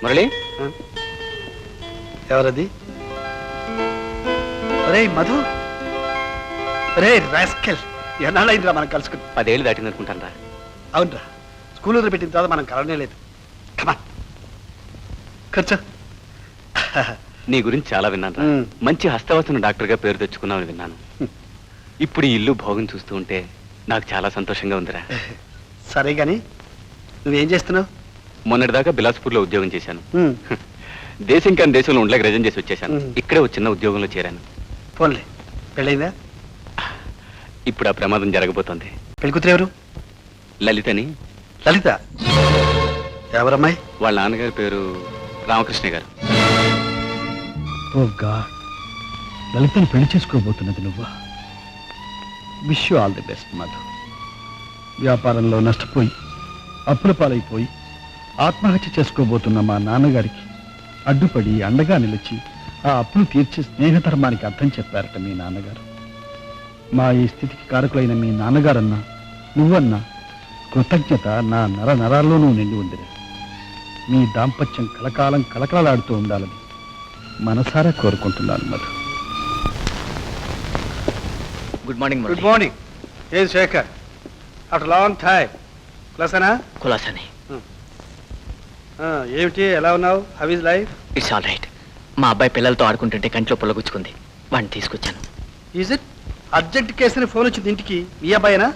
మురళి, ఎవరది? ఒరే మధు, ఒరే రాస్కెల్, ఎన్నాళ్ళైందిరా మనం కలుసుకుని? 10 ఏళ్ళు దాటింది అనుకుంటాను రా. అవునరా, స్కూల్ పెట్టిన తర్వాత మనం కలవనే లేదు. కమా కూర్చో. నీ గురించి చాలా విన్నాను రా. మంచి హస్తవసన డాక్టర్గా పేరు తెచ్చుకున్నామని విన్నాను. ఇప్పుడు ఈ ఇల్లు భోగం చూస్తూ ఉంటే నాకు చాలా సంతోషంగా ఉందిరా. సరే గాని నువ్వేం చేస్తున్నావు? మొన్నటిదాకా బిలాస్పూర్లో ఉద్యోగం చేశాను. దేశం కాని దేశంలో ఉండలేక రిజైన్ చేసి వచ్చేసాను. ఇక్కడే ఒక చిన్న ఉద్యోగంలో చేరాను. ఫోన్లే, పెళ్ళైందా? ఇప్పుడు ఆ ప్రమాదం జరగబోతోంది. పెళ్ళికూతురు ఎవరు? లలితని. లలిత ఎవరమ్మాయి? వాళ్ళ నాన్నగారి పేరు రామకృష్ణ గారు. ఓ గాడ్, లలితను పెళ్లి చేసుకోబోతున్నది నువ్వా? Wish you all the best Madhu. వ్యాపారంలో నష్టపోయి అప్పుల పాలైపోయి ఆత్మహత్య చేసుకోబోతున్న మా నాన్నగారికి అడ్డుపడి అండగా నిలిచి ఆ అప్పులు తీర్చి స్నేహధర్మానికి అర్థం చెప్పారట మీ నాన్నగారు. మా ఈ స్థితికి కారకులైన మీ నాన్నగారన్నా నువ్వన్నా కృతజ్ఞత నా నర నరాల్లోనూ నిండి ఉందిరే. మీ దాంపత్యం కలకాలం కలకలలాడుతూ ఉండాలని మనసారా కోరుకుంటున్నాను Madhu. Good morning. Good morning. ఏం శేఖర్, ఆఫ్టర్ లాంగ్ టైం కులాసానా? కులాసానే. ఏమిటి, ఎలా ఉన్నావు? How is life? It's all right. మా అబ్బాయి పిల్లలతో ఆడుకుంటుంటే కంట్లో పొల్లగుచ్చుకుంది. వాడిని తీసుకొచ్చాను. Is it? అర్జెంట్ కేసుని ఫోన్ వచ్చింది ఇంటికి. మీ అబ్బాయినా?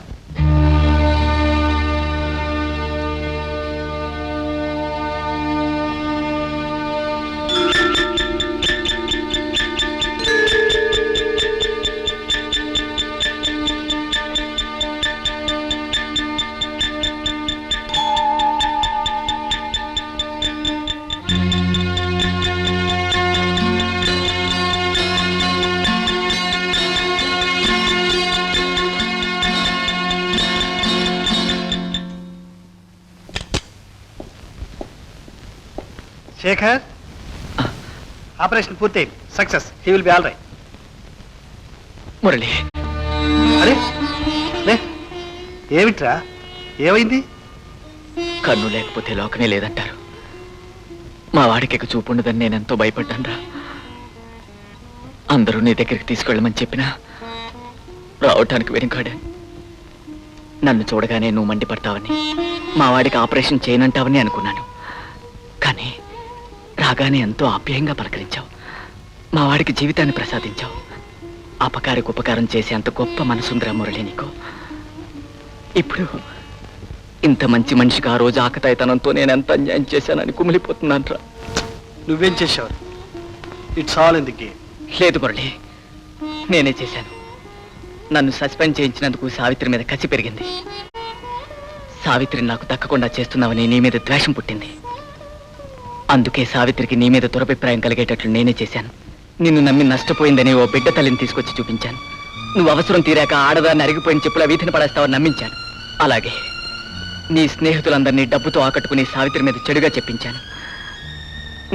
శేఖర్, ఆపరేషన్ పూర్తయింది. Success. He will be all right. Murali, అరే లే, ఏమిట్రా, ఏమైంది? కన్ను లేకపోతే లోకమే లేదంటారు. మా వాడికి చూపు ఉండదని నేను ఎంతో భయపడ్డాను రా. అందరూ నీ దగ్గరికి తీసుకెళ్ళమని చెప్పినా రావటానికి వెనుకాడాను. నన్ను చూడగానే నువ్వు మండిపడతావని, మా వాడికి ఆపరేషన్ చేయనంటావని అనుకున్నాను. కానీ రాగానే ఎంతో ఆప్యాయంగా పలకరించావు. మా వాడికి జీవితాన్ని ప్రసాదించావు. అపకారికి ఉపకారం చేసే అంత గొప్ప మనసుందిరా మురళి నీకు. ఇప్పుడు ఇంత మంచి మనిషికి ఆ రోజు ఆకతాయితనంతో నేను ఎంత అన్యాయం చేశానని కుమిలిపోతున్నాను రా. నువ్వేం చేశావు? It's all in the game. లేదు మురళి, నేనే చేశాను. నన్ను సస్పెండ్ చేయించినందుకు సావిత్రి మీద కసి పెరిగింది. సావిత్రిని నాకు దక్కకుండా చేస్తున్నావని నీ మీద ద్వేషం పుట్టింది. అందుకే సావిత్రికి నీ మీద దురభిప్రాయం కలిగేటట్లు నేనే చేశాను. నిన్ను నమ్మి నష్టపోయిందని ఓ బిడ్డ తల్లిని తీసుకొచ్చి చూపించాను. నువ్వు అవసరం తీరాక ఆడదాన్ని అరిగిపోయిన చెప్పుల వీధిని పడేస్తావని నమ్మించాను. అలాగే నీ స్నేహితులందరినీ డబ్బుతో ఆకట్టుకుని సావిత్రి మీద చెడుగా చెప్పించాను.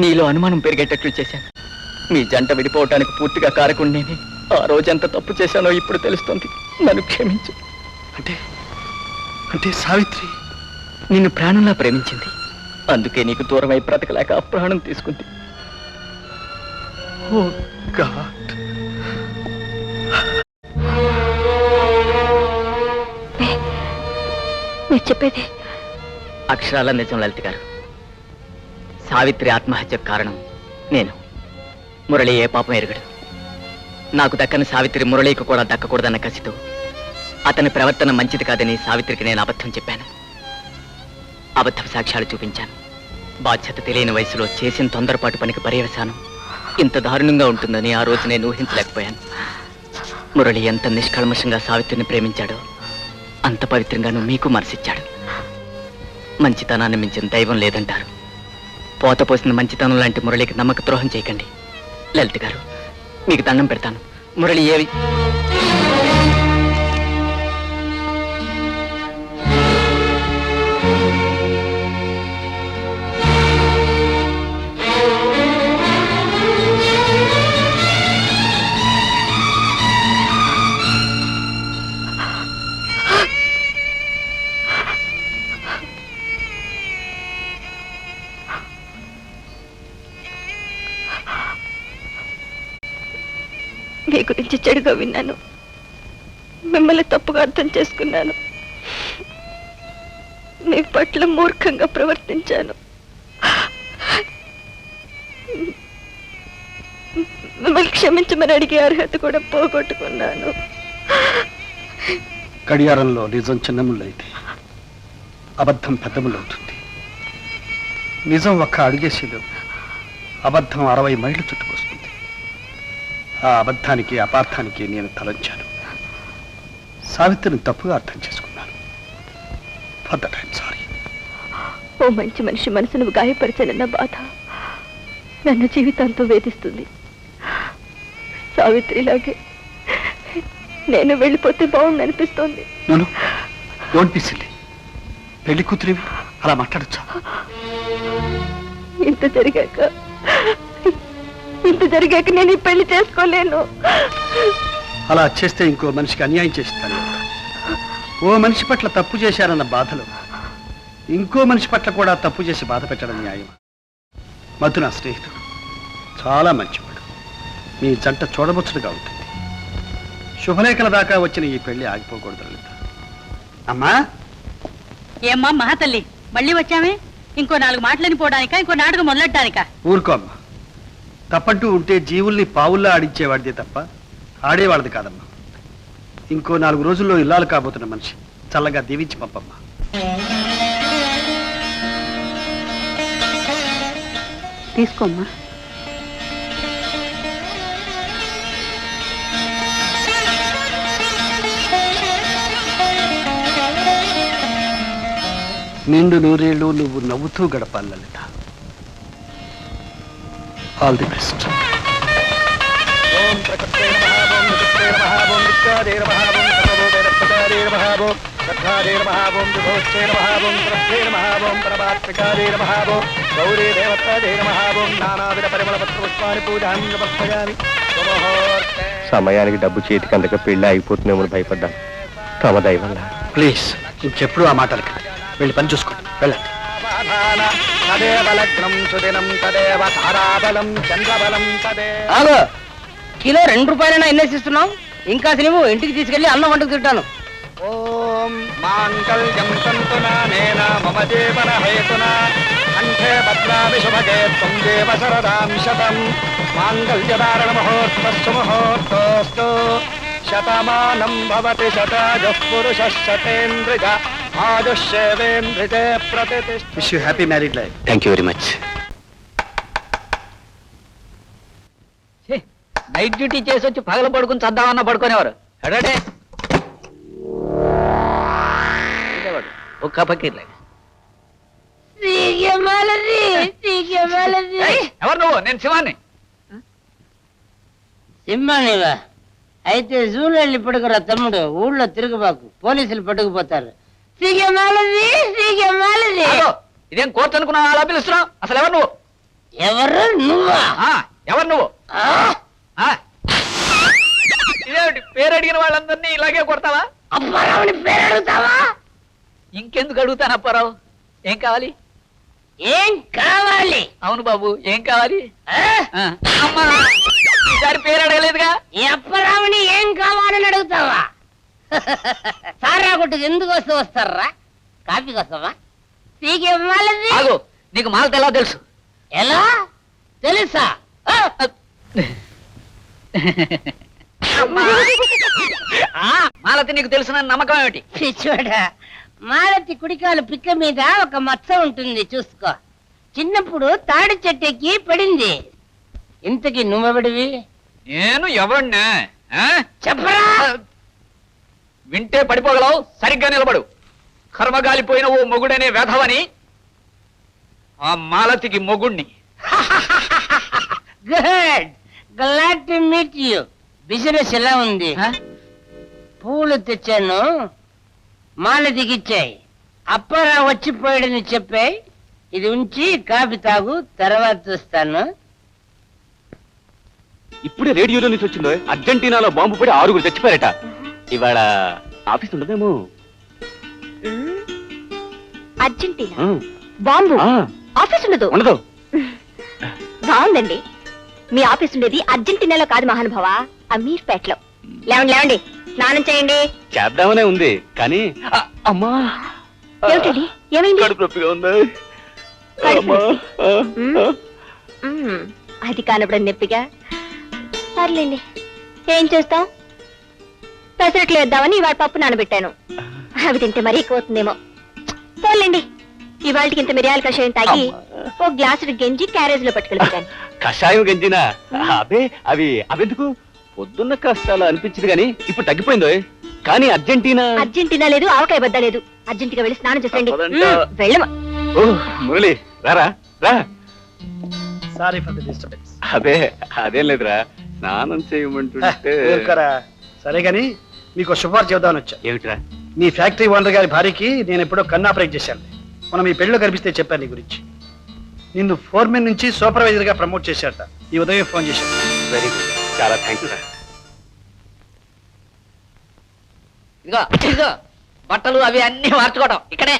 నీలో అనుమానం పెరిగేటట్లు చేశాను. మీ జంట విడిపోవటానికి పూర్తిగా కారకుడు నేనే. ఆ రోజంత తప్పు చేశానో ఇప్పుడు తెలుస్తుంది. నన్ను క్షమించు. అంటే అంటే సావిత్రి నిన్ను ప్రాణంలా ప్రేమించింది. అందుకే నీకు దూరమై బ్రతకలేక ప్రాణం తీసుకుంది. ఓ గాడ్. మీరు చెప్పేది అక్షరాల నిజం లలిత గారు. సావిత్రి ఆత్మహత్యకు కారణం నేను. మురళి ఏ పాపం ఎరగడు. నాకు దక్కని సావిత్రి మురళికి కూడా దక్కకూడదన్న కసితో అతని ప్రవర్తన మంచిది కాదని సావిత్రికి నేను అబద్ధం చెప్పాను. అబద్ధం సాక్ష్యాలు చూపించాను. బాధ్యత తెలియని వయసులో చేసిన తొందరపాటు పనికి పర్యవసానం ఇంత దారుణంగా ఉంటుందని ఆ రోజు నేను ఊహించలేకపోయాను. మురళి ఎంత నిష్కల్మషంగా సావిత్రిని ప్రేమించాడో అంత పవిత్రంగాను మీకు మనసిచ్చాడు. మంచితనాన్ని మించిన దైవం లేదంటారు. పోత పోసిన మంచితనం లాంటి మురళికి నమ్మక ద్రోహం చేయకండి. లలిత గారు, మీకు దండం పెడతాను. మురళి ఏవి గురించి చెడుగా విన్నాను. మిమ్మల్ని తప్పుగా అర్థం చేసుకున్నాను. మీ పట్ల మూర్ఖంగా ప్రవర్తించాను. మిమ్మల్ని క్షమించమని అడిగే అర్హత కూడా పోగొట్టుకున్నాను. గడియారంలో నిజం చిన్నముళ్ళైతే అబద్ధం పెద్దములవుతుంది. నిజం ఒక్క అడుగేసేలో అబద్ధం 60 మైళ్ళు చుట్టుకొస్తుంది. ఆ అబద్ధానికి అపార్థానికి నేను తలంచాను. సావిత్రిని తప్పుగా అర్థం చేసుకున్నాను. For that I'm sorry. ఓ మంచి మనిషి మనసును గాయపరచనన్న బాధ నన్ను జీవితాంతం వేధిస్తుంది. సావిత్రిలాగే నేను వెళ్ళిపోతే బాగుండనిపిస్తోంది. నన్ను డోంట్ బి సిల్లీ. పెళ్లి కూతురివి అలా మాట్లాడచ్చా? ఇంత జరిగాక నేను ఈ పెళ్లి చేసుకోలేను. అలా చేస్తే ఇంకో మనిషికి అన్యాయం చేస్తాను. ఓ మనిషి పట్ల తప్పు చేశారన్న బాధలో ఇంకో మనిషి పట్ల కూడా తప్పు చేసి బాధ పెట్టడం న్యాయం? మధు నా స్నేహితుడు, చాలా మంచివాడు. మీ జంట చూడబుచ్చుడుగా ఉంటుంది. శుభలేఖల దాకా వచ్చిన ఈ పెళ్లి ఆగిపోకూడదు లలిత. అమ్మా, ఏమ్మా మహాతల్లి, మళ్ళీ వచ్చామే? ఇంకో 4 మాటలని పోవడానికా, ఇంకో నాటకం మొదలెట్టడానికా? ఊరుకో అమ్మా. తప్పంటూ ఉంటే జీవుల్ని పావుల్లా ఆడించేవాడిదే తప్ప ఆడేవాళ్ళది కాదమ్మా. ఇంకో 4 రోజుల్లో ఇల్లాలు కాబోతున్న మనిషి చల్లగా దీవించి పంపమ్మా. తీసుకోమ్మా. నిండు నూరేళ్ళు నువ్వు నవ్వుతూ గడపాలి లలిత. All the best. సమయానికి డబ్బు చేతికి అందక పెళ్లి ఆగిపోతుందేమో భయపడ్డాను. తమ దైవం. ప్లీజ్ ఇంకెప్పుడు ఆ మాటలకి వెళ్ళి పని చూసుకోండి. వెళ్ళండి. కిలో 2 రూపాయలైనా ఎన్నేసిస్తున్నావు? ఇంకా నువ్వు ఇంటికి తీసుకెళ్లి అన్నం వంటకు తింటాను. ఓం మాంగళ్యం తంతునానేన మమ జీవన హేతునా కంఠే భద్రామి శుభగే త్వం దేవ శరదాం శతం మాంగళ్యధారణ ముహూర్తస్సు ముహూర్తోస్తు శతమానం భవతి శతాయుః పురుషः శతేంద్రియ ఆయుష్యేవేంద్రియ ప్రతిష్ఠిత. Wish you happy married life. Thank you very much. Night duty చేసి వచ్చి పగల పడుకుని చద్దామన్నా పడుకునేవారు. ఎడటే ఒక్క పక్కీర్లే. ఎవరు నువ్వు? నేను శివాన్ని. సింహానివా? అయితే జూలు వెళ్ళి పడుకురా తమ్ముడు. ఊళ్ళో తిరుగుబాకు, పోలీసులు పట్టుకుపోతారు. ఆగో, ఇదేం కోర్టు అనుకున్నావు అలా పిలుస్తున్నావు? అసలు ఎవరు నువ్వు? ఎవరు నువ్వా? ఎవరు నువ్వు? ఇదేమిటి పేరు అడిగిన వాళ్ళందరినీ ఇలాగే కొడతావా? అప్పారావుని పేరు అడుగుతావా? ఇంకెందుకు అడుగుతాను అప్పారావు. ఏం కావాలి? ఏం కావాలి? అవును బాబు, ఏం కావాలి? అమ్మా, ఈసారి పేరు అడగలేదుగా. ఈ అప్పారావుని ఏం కావాలని అడుగుతావా? సారా కొట్టుకు ఎందుకు వస్తారా? కాఫీ కోసమా? ఆగు, నీకు మాలత ఎలా తెలుసు? ఎలా తెలుసా? మాలతి నీకు తెలుసున్న నమ్మకం ఏమిటి? పిచ్చోడా, మాలతి కుడికాలు పిక్క మీద ఒక మచ్చ ఉంటుంది, చూసుకో. చిన్నప్పుడు తాడి చెట్టెక్కి పడింది. ఇంతకీ నువ్వెవడివి? నేను ఎవరినా చెప్పరా? వింటే పడిపోగలవు. సరిగ్గా నిలబడు. కర్మగాలిపోయిన ఓ మొగుడనే వెధవని ఆ మాలతికి మొగుణ్ణి. Good, glad to meet you. Business ఎలా ఉంది? పూలు తెచ్చాను, మాలతికి ఇచ్చాయి. అప్పారా వచ్చిపోయాడని చెప్పాయి. ఇది ఉంచి కాఫీ తాగు, తర్వాత చూస్తాను. ఇప్పుడే రేడియోలో నుంచి వచ్చిందో అర్జెంటీనాలో బాంబు పడి 6 చచ్చిపోయారట. ఇవాళ ఆఫీస్ ఉండదేమో. అర్జెంటీనా బాంబు ఆఫీస్ ఉండదు. ఉండదు. బాగుందండి. మీ ఆఫీస్ ఉండేది అర్జెంటీనాలో కాదు మహానుభావ, అమీర్పేటలో. లేవండి లేవండి, స్నానం చేయండి. చేద్దామనే ఉంది కానీ అమ్మా ఏమిటండి, ఏమైంది? కడుపు నొప్పిగా ఉంది. కడుపు అమ్మా, మ్మ్. అది కానప్పుడు నొప్పిగా. సర్లేండి, ఏం చేస్తాం? పెసరట్లు వేద్దామని ఇవాళ పప్పు నానబెట్టాను. అవి తింటే మరీ ఎక్కువ అవుతుందేమో. పోలేండి, ఇవాళకి ఇంత మిరియాల కషాయం తాగి ఓ గ్లాసుడు గెంజి క్యారేజ్ లో పట్టుకెళ్తాను. కషాయం గంజినా అదే అవి అవెందుకు? పొద్దున్న కష్టాలు అనిపించింది కానీ ఇప్పుడు తగ్గిపోయిందో. కానీ అర్జెంటీనా అర్జెంటీనా లేదు, ఆవకాయ బద్ద లేదు. అర్జెంటుగా వెళ్ళి స్నానం చేసేయండి. పదండి. వెళ్ళమా. ఓ మురళి రారా రా. Sorry for the disturbance. అదే అదేం లేదురా, స్నానం చేయమంటుంటే. సరే గాని మీకు శుభార్త చెబుదామని వచ్చా. ఏమిట్రా? మీ ఫ్యాక్టరీ ఓనర్ గారి భార్యకి నేను ఎప్పుడో కన్ను ఆపరేట్ చేశాను. మనం ఈ పెళ్ళిలో కనిపిస్తే చెప్పాను నీ గురించి. నిన్ను ఫోర్మెన్ నుంచి సూపర్వైజర్ గా ప్రమోట్ చేశారట. ఈ ఉదయం ఫోన్ చేశాను. వెరీ గుడ్, చాలా థ్యాంక్స్ రా. ఇదిగో ఇదిగో బట్టలు అవి అన్ని మార్చుకోవడం ఇక్కడే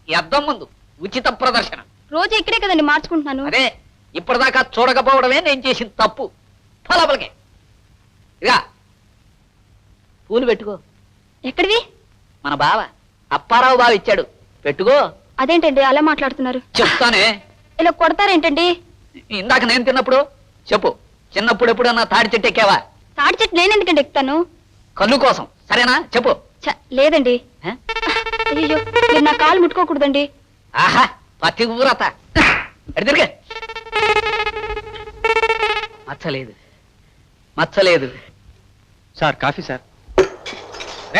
ఈ అద్దం ముందు ఉచిత ప్రదర్శన. రోజు ఇక్కడే కదండి మార్చుకుంటున్నాను. అదే ఇప్పటిదాకా చూడకపోవడమే నేను చేసిన తప్పు. ఫలాపలకే ఇదిగా పూలు పెట్టుకో. ఎక్కడివి? మన బావ అప్పారావు బావ ఇచ్చాడు, పెట్టుకో. అదేంటండి అలా మాట్లాడుతున్నారు? చెప్తానే. ఇలా కొడతారేంటండి? ఇందాక నేను తిన్నప్పుడు చెప్పు, చిన్నప్పుడు ఎప్పుడన్నా తాడి చెట్టు ఎక్కావా? తాడి చెట్టు నేను ఎందుకండి ఎక్కుతాను? కన్ను కోసం, సరేనా? చెప్పు. లేదండి. ఆ? అయ్యో, మీరు నా కాలు ముట్టుకోకూడదండి. ఆహా, పత్తి ఊరత తిరిగే. మచ్చలేదు మచ్చలేదు. Sir coffee sir.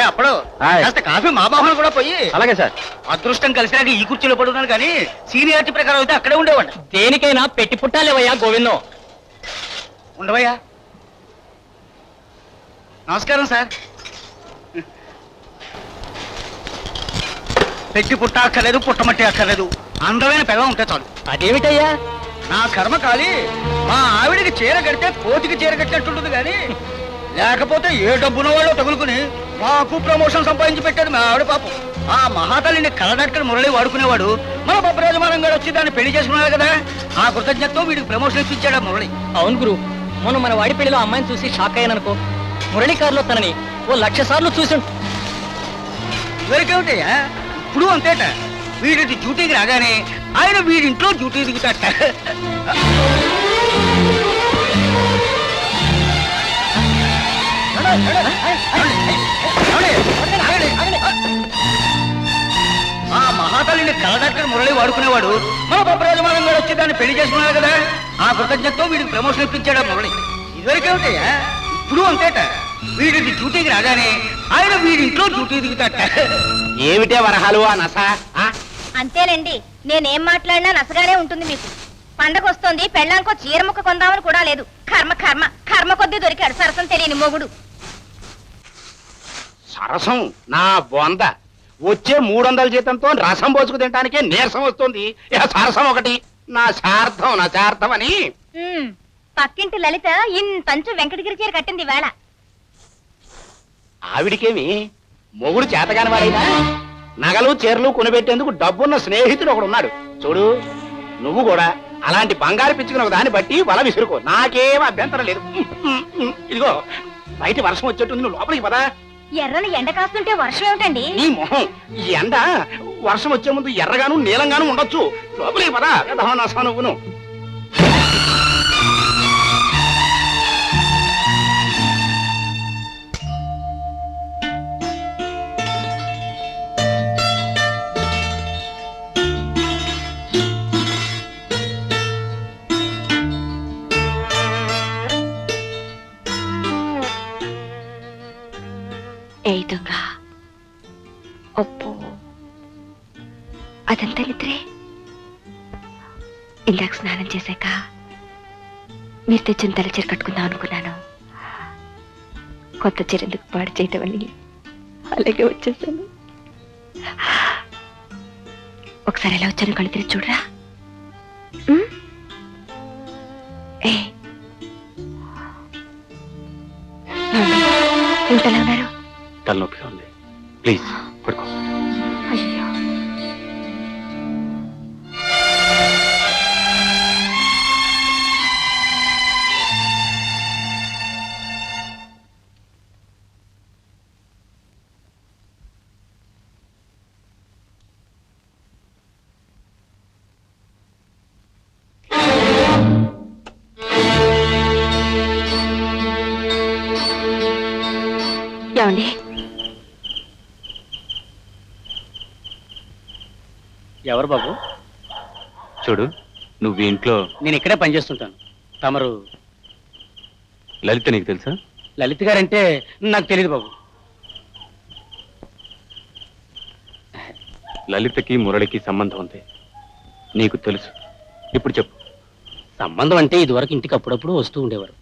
అప్పుడు హాయ్. కాస్త కాఫీ మా బాహులు కూడా పోయి. అలాగే సార్. అదృష్టం కలిసినాక ఈ కుర్చీలో పడున్నాను కానీ సీనియారిటీ ప్రకారం అయితే అక్కడే ఉండేవాడు. దేనికైనా పెట్టి పుట్టాలేవయ్యా గోవిందం. ఉండవయ్యా. నమస్కారం సార్. పెట్టి పుట్ట అక్కర్లేదు, పుట్టమట్టి అక్కర్లేదు, అందమైన పెళ్ళం ఉంటే చాలు. అదేమిటయ్యా? నా కర్మ కాలి మా ఆవిడికి చీర కడితే కోతికి చీర కట్టినట్టుంటుంది కానీ లేకపోతే ఏ డబ్బున వాళ్ళు తగులుకుని మాకు ప్రమోషన్ సంపాదించి పెట్టాడు మా ఆవిడ పాపం. ఆ మహాతల్లిని కలదక్కని మురళి వాడుకునేవాడు. మన బొబ్బరాజమానం గారు వచ్చి దాన్ని పెళ్లి చేసుకున్నాడు కదా, ఆ కృతజ్ఞతతో వీడికి ప్రమోషన్ ఇప్పించాడు మురళి. అవును గురు, మొన్న మన వాడి పెళ్లిలో అమ్మాయిని చూసి షాక్ అయ్యాననుకో. మురళి కారులో తనని ఓ 1,00,000 సార్లు చూసి. ఇవరికేమిటయ్యా, ఇప్పుడు అంతేట. వీడి డ్యూటీకి రాగానే ఆయన వీడింట్లో డ్యూటీ దిగుతాట. ఆ మహాతల్లిని కలదక్కని మురళి వాడుకునేవాడు. మన బొబ్బరాజమానం గారు వచ్చి దాన్ని పెళ్లి చేసుకున్నాడు కదా, ఆ కృతజ్ఞతతో వీడికి ప్రమోషన్ ఇప్పించాడు మురళి. ఇదివరకేమిటయ్యా, ఇప్పుడు అంతేట. వీడి డ్యూటీకి రాగానే ఆయన వీడింట్లో డ్యూటీ దిగుతాట. ఏమిటే వరహాలు ఆ నస? అంతేలేండి, నేనేం మాట్లాడినా నసగానే ఉంటుంది మీకు. పండగ వస్తోంది, పెళ్ళాంకో చీర ముక్క కొందామని కూడా లేదు. కర్మ కర్మ కర్మ కొద్దీ దొరికాడు సరసం తెలియని మొగుడు. సరసం నా బొంద. వచ్చే 300 జీతంతో రసం పోసుకు తినడానికే నీరసం వస్తుంది. ఇక సరసం ఒకటి. నా శార్థం అని. పక్కింటి లలిత ఇంతంచు వెంకటగిరి చీర కట్టింది వేళ. ఆవిడికేమి మొగుడు చేతగాని వాడైనా నగలు చీరలు కొనిపెట్టేందుకు డబ్బున్న స్నేహితుడు ఒకడు ఉన్నాడు. చూడు, నువ్వు కూడా అలాంటి బంగారు పిచ్చుకున్న ఒక దాన్ని బట్టి వల విసురుకో. నాకేం అభ్యంతరం లేదు. ఇదిగో బయట వర్షం వచ్చేట్టుంది, నువ్వు లోపలికి పదా. ఎర్రని ఎండ కాస్తుంటే వర్షం ఏమిటండి? నీ మొహం, ఈ ఎండ వర్షం వచ్చే ముందు ఎర్రగాను నీలంగాను ఉండొచ్చు. లోపలికి పదా. నసా నువ్వును. ఏ దొంగ ఒప్పు, అదంతా నిద్రే. ఇందాక స్నానం చేశాక మీరు తెచ్చిన తెల్ల చీర కట్టుకుందాం అనుకున్నాను. కొత్త చీర ఎందుకు పాడు చేయటం అని అలాగే వచ్చేసాను. ఒకసారి ఎలా వచ్చాను కళ్ళు తెరిచి చూడరా. ఏ ఇంతలా ఉన్నారు? తలనొప్పిగా ఉంది, ప్లీజ్ పడుకో. అయ్యో, ఏమండి ఎవరు బాబు? చూడు, నువ్వు ఇంట్లో నేను ఇక్కడే పనిచేస్తుంటాను. తమరు లలిత నీకు తెలుసా? లలిత్ గారంటే నాకు తెలియదు బాబు. లలితకి మురళికి సంబంధం ఉంది, నీకు తెలుసు. ఇప్పుడు చెప్పు. సంబంధం అంటే ఇదివరకు ఇంటికి అప్పుడప్పుడు వస్తూ ఉండేవారు.